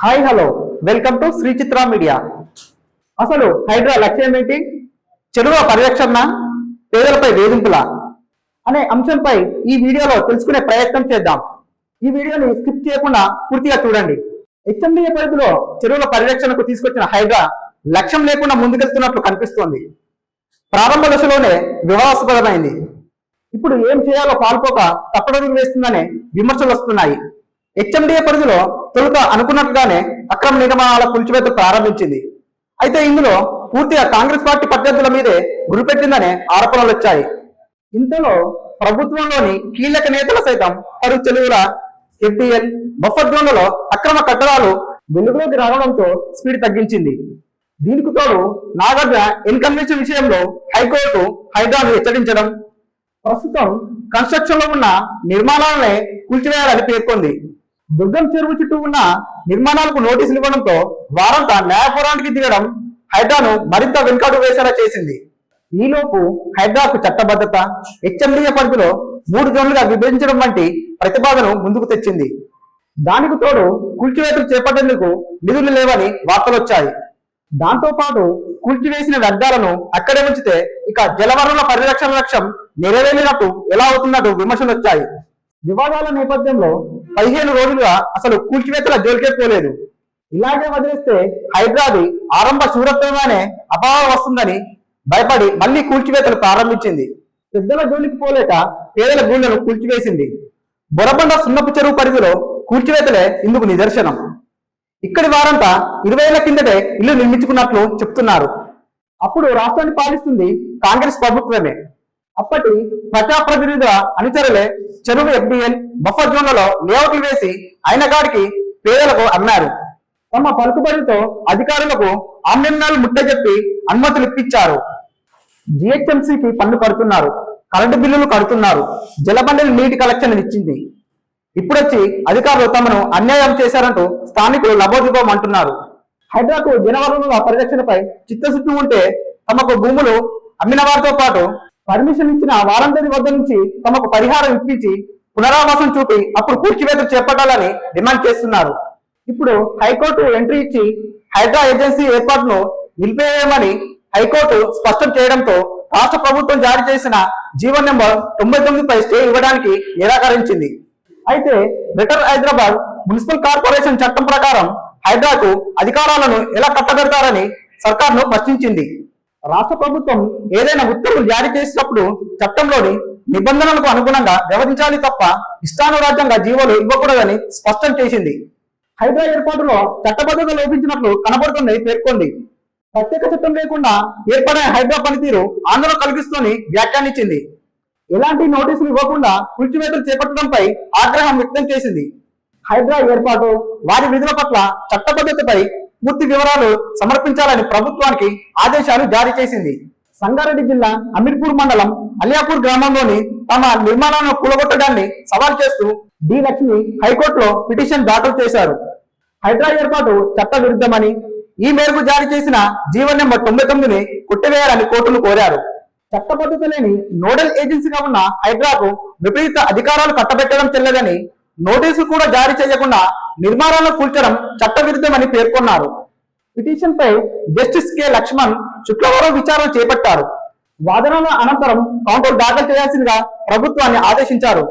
Hi hello welcome to Sri Chitra media. అసలు హైడ్రా లక్ష్యం ఏంటి? చెరువుల పరిరక్షణ, పేదలపై వేధింపుల అనే అంశంపై ఈ వీడియోలో తెలుసుకునే ప్రయత్నం చేద్దాం. ఈ వీడియోని స్కిప్ చేయకుండా పూర్తిగా చూడండి. హెచ్ఎండిఏ పరిధిలో చెరువుల పరిరక్షణకు తీసుకొచ్చిన హైడ్రా లక్ష్యం లేకుండా ముందుకెళ్తున్నట్లు కనిపిస్తోంది. ప్రారంభ దశలోనే వివాదాస్పదమైంది. ఇప్పుడు ఏం చేయాలో పాల్పోక తప్పడడుగు వేస్తుందనే విమర్శలు వస్తున్నాయి. హెచ్ఎండిఏ పరిధిలో తొలుత అనుకున్నట్లుగానే అక్రమ నిగమనాల కూల్చివేత ప్రారంభించింది. అయితే ఇందులో పూర్తిగా కాంగ్రెస్ పార్టీ ప్రత్యర్థుల మీదే గురిపెట్టిందనే ఆరోపణలు వచ్చాయి. ఇంతలో ప్రభుత్వంలోని కీలక నేతలు సైతం పలు చెరువుల ఎఫ్డిఎల్ బఫర్ జోన్లలో అక్రమ కట్టడాలు వెలుగులోకి రావడంతో స్పీడ్ తగ్గించింది. దీనికి తోడు నాగార్జున ఇన్కన్వెన్షన్ విషయంలో హైకోర్టు హైడ్రాను హెచ్చరించడం, ప్రస్తుతం కన్స్ట్రక్షన్ లో ఉన్న నిర్మాణాలనే కూల్చివేయాలని పేర్కొంది. దుర్గం చెరువు చుట్టూ ఉన్న నిర్మాణాలకు నోటీసులు ఇవ్వడంతో వారంతా న్యాయపోరానికి దిగడం హైడ్రాను మరింత వెనుకడు వేసేలా చేసింది. ఈలోపు హైడ్రాకు చట్టబద్ధత, హెచ్ఎండిఏ పరిధిలో 3 జోన్లుగా విభజించడం వంటి ప్రతిపాదన ముందుకు తెచ్చింది. దానికి తోడు కూల్చివేతలు చేపట్టేందుకు నిధులు లేవని వార్తలొచ్చాయి. దాంతో పాటు కూల్చివేసిన వ్యర్థాలను అక్కడే ఉంచితే ఇక జలవనరుల పరిరక్షణ లక్ష్యం నెరవేరినట్టు ఎలా అవుతున్నట్టు విమర్శలు వచ్చాయి. వివాదాల నేపథ్యంలో 15 రోజులుగా అసలు కూల్చివేతల జోలికే పోలేదు. ఇలాగే వదిలేస్తే హైడ్రాది ఆరంభ శూరత్వమే అభావం వస్తుందని భయపడి మళ్లీ కూల్చివేతలు ప్రారంభించింది. పెద్దల జోలికి పోలేక పేదల గూళ్లను కూల్చివేసింది. బొరబండ సున్నపు చెరువు పరిధిలో కూల్చివేతలే ఇందుకు నిదర్శనం. ఇక్కడి వారంతా 20 ఏళ్ల కిందటే ఇల్లు నిర్మించుకున్నట్లు చెప్తున్నారు. అప్పుడు రాష్ట్రాన్ని పాలిస్తుంది కాంగ్రెస్ ప్రభుత్వమే. అప్పటి ప్రజాప్రతినిధుల అనుచరులే చెరువు ఎఫ్డిఎల్ బఫర్ జోన్లలో లేఅవుట్లు వేసి అయినగాడికి పేదలకు అమ్మారు. తమ పలుకుబడితో అధికారులకు ఆమ్యాలు ముట్టజెప్పి అనుమతులు ఇప్పించారు. జిహెచ్ఎంసీకి పన్ను కడుతున్నారు, కరెంటు బిల్లులు కడుతున్నారు, జలబండలు నీటి కలెక్షన్ ఇచ్చింది. ఇప్పుడొచ్చి అధికారులు తమను అన్యాయం చేశారంటూ స్థానికులు లబోదిబోం అంటున్నారు. హైడ్రాకు జనవనరుల పరిరక్షణపై చిత్తశుద్ధి ఉంటే తమకు భూములు అమ్మిన వారితో పాటు పర్మిషన్ ఇచ్చిన వారందరి వద్ద నుంచి తమకు పరిహారం ఇప్పించి పునరావాసం చూపి అప్పుడు కూల్చివేతలు చేపట్టాలని డిమాండ్ చేస్తున్నారు. ఇప్పుడు హైకోర్టు ఎంట్రీ ఇచ్చి హైడ్రా ఏజెన్సీ ఏర్పాటును నిలిపేయమని హైకోర్టు స్పష్టం చేయడంతో రాష్ట్ర ప్రభుత్వం జారీ చేసిన జీవో నెంబర్ 99పై స్టే ఇవ్వడానికి నిరాకరించింది. అయితే గ్రేటర్ హైదరాబాద్ మున్సిపల్ కార్పొరేషన్ చట్టం ప్రకారం హైడ్రాకు అధికారాలను ఎలా కట్టబెడతారని సర్కార్ను ప్రశ్నించింది. రాష్ట్ర ప్రభుత్వం ఏదైనా ఉత్తర్వులు జారీ చేసినప్పుడు చట్టంలోని నిబంధనలకు అనుగుణంగా వ్యవహరించాలి తప్ప ఇష్టానురాజ్యంగా జీవోలు ఇవ్వకూడదని స్పష్టం చేసింది. హైడ్రా ఏర్పాటులో చట్టబద్ధత లోపించినట్లు కనబడుతుందని పేర్కొంది. ప్రత్యేక చట్టం లేకుండా ఏర్పడిన హైడ్రా పనితీరు ఆందోళన కలిగిస్తూని వ్యాఖ్యానించింది. ఎలాంటి నోటీసులు ఇవ్వకుండా కూల్చివేతలు చేపట్టడంపై ఆగ్రహం వ్యక్తం చేసింది. హైడ్రా ఏర్పాటు, వారి విధుల పట్ల చట్టబద్ధతపై పూర్తి వివరాలు సమర్పించాలని ప్రభుత్వానికి ఆదేశాలు జారీ చేసింది. సంగారెడ్డి జిల్లా అమీర్పూర్ మండలం అలియాపూర్ గ్రామంలోని తమ నిర్మాణాలను కూలగొట్టడాన్ని సవాల్ చేస్తూ డి లక్ష్మి హైకోర్టులో పిటిషన్ దాఖలు చేశారు. హైడ్రా ఏర్పాటు చట్ట విరుద్ధమని, ఈ మేరకు జారీ చేసిన జీవో నెంబర్ 99ని కొట్టివేయాలని కోర్టును కోరారు. చట్టబద్ధత లేని నోడల్ ఏజెన్సీగా ఉన్న హైడ్రాకు విపరీత అధికారాలు కట్టబెట్టడం చెల్లదని, నోటీసు కూడా జారీ చేయకుండా నిర్మాణాలను కూల్చడం చట్టవిరుద్ధమని పేర్కొన్నారు. పిటిషన్ పై జస్టిస్ కె లక్ష్మణ్ శుక్రవారం విచారణ చేపట్టారు. వాదనల అనంతరం కౌంటర్ దాఖలు చేయాల్సిందిగా ప్రభుత్వాన్ని ఆదేశించారు.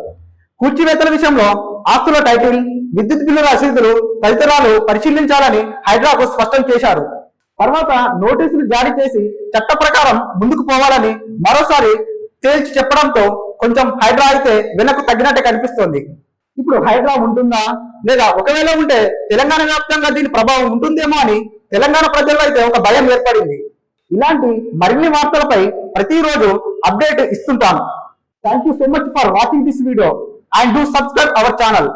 కూల్చివేతల విషయంలో ఆస్తుల టైటిల్, విద్యుత్ బిల్లుల రసీదులు తదితరాలు పరిశీలించాలని హైడ్రాకు స్పష్టం చేశారు. తర్వాత నోటీసులు జారీ చేసి చట్ట ప్రకారం ముందుకు పోవాలని మరోసారి తేల్చి చెప్పడంతో కొంచెం హైడ్రా అయితే వెనక్కు తగ్గినట్టే కనిపిస్తోంది. ఇప్పుడు హైడ్రా ఉంటుందా, లేదా ఒకవేళ ఉంటే తెలంగాణ వ్యాప్తంగా దీని ప్రభావం ఉంటుందేమో అని తెలంగాణ ప్రజల్లో అయితే ఒక భయం ఏర్పడింది. ఇలాంటి మరిన్ని వార్తలపై ప్రతిరోజు అప్డేట్ ఇస్తుంటాను. Thank you so much for watching this video and do subscribe our channel.